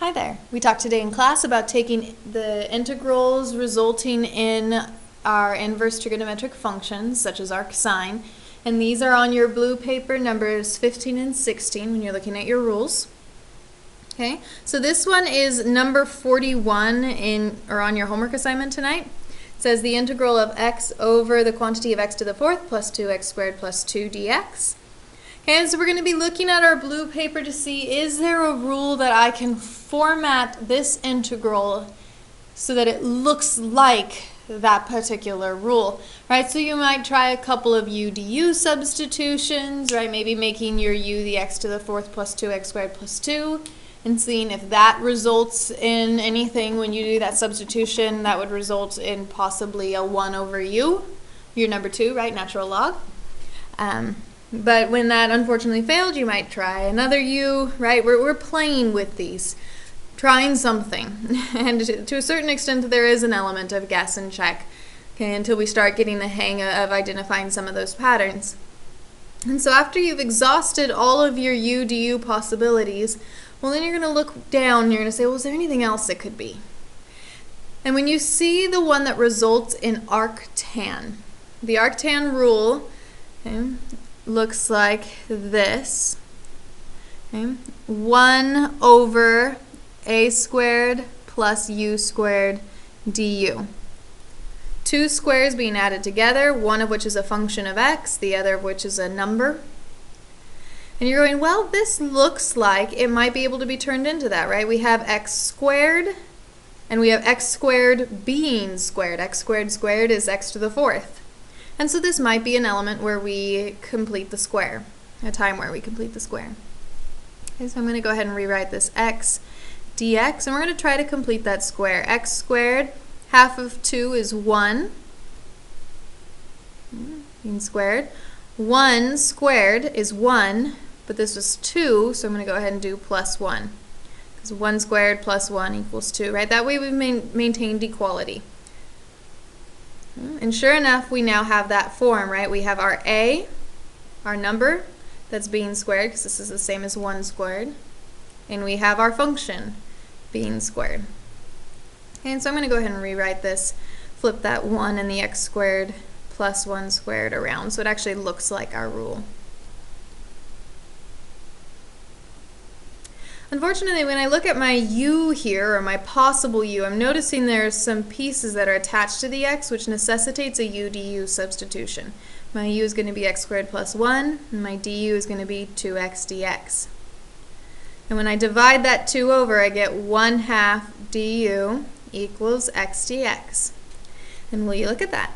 Hi there. We talked today in class about taking the integrals resulting in our inverse trigonometric functions, such as arcsine, and these are on your blue paper numbers 15 and 16 when you're looking at your rules. Okay, so this one is number 41 on your homework assignment tonight. It says the integral of x over the quantity of x to the fourth plus 2x squared plus 2 dx. Okay, so we're going to be looking at our blue paper to see, is there a rule that I can format this integral so that it looks like that particular rule, right? So you might try a couple of u du substitutions, right? Maybe making your u the x to the fourth plus 2x squared plus 2 and seeing if that results in anything when you do that substitution that would result in possibly a 1 over u, your number 2, right? Natural log. But when that unfortunately failed, you might try another u, right? We're playing with these, trying something. And to a certain extent, there is an element of guess and check, okay, until we start getting the hang of identifying some of those patterns. And so after you've exhausted all of your u du possibilities, well, then you're going to look down and you're going to say, well, is there anything else it could be? And when you see the one that results in arctan, the arctan rule, okay, looks like this. Okay. 1 over a squared plus u squared du. Two squares being added together, one of which is a function of x, the other of which is a number. And you're going, well, this looks like it might be able to be turned into that, right? We have x squared, and we have x squared being squared. X squared squared is x to the fourth. And so this might be an element where we complete the square, a time where we complete the square. Okay, so I'm going to go ahead and rewrite this x dx, and we're going to try to complete that square. X squared, half of 2 is 1, being squared. 1 squared is 1, but this was 2, so I'm going to go ahead and do plus 1. Because 1 squared plus 1 equals 2, right? That way we've maintained equality. And sure enough, we now have that form, right? We have our a, our number that's being squared, because this is the same as 1 squared. And we have our function being squared. Okay, and so I'm going to go ahead and rewrite this, flip that 1 and the x squared plus 1 squared around, so it actually looks like our rule. Unfortunately, when I look at my u here, or my possible u, I'm noticing there's some pieces that are attached to the x, which necessitates a u du substitution. My u is going to be x squared plus 1, and my du is going to be 2x dx. And when I divide that 2 over, I get 1/2 du equals x dx. And will you look at that?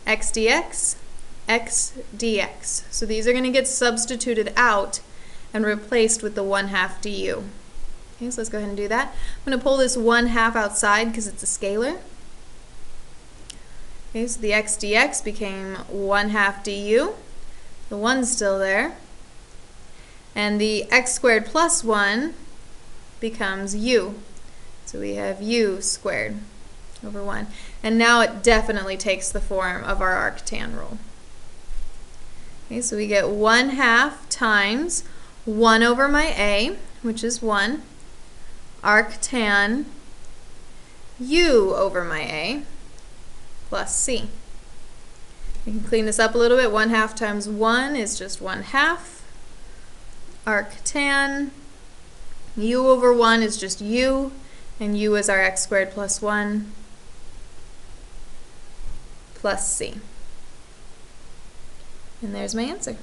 X dx, x dx. So these are going to get substituted out and replaced with the 1/2 du. Okay, so let's go ahead and do that. I'm going to pull this 1/2 outside because it's a scalar. Okay, so the x dx became 1/2 du. The 1's still there. And the x squared plus 1 becomes u. So we have u squared over 1. And now it definitely takes the form of our arctan rule. Okay, so we get 1/2 times 1 over my a, which is 1, arctan u over my a plus c. We can clean this up a little bit. 1/2 times 1 is just 1/2. Arctan u over 1 is just u, and u is our x squared plus 1 plus c. And there's my answer.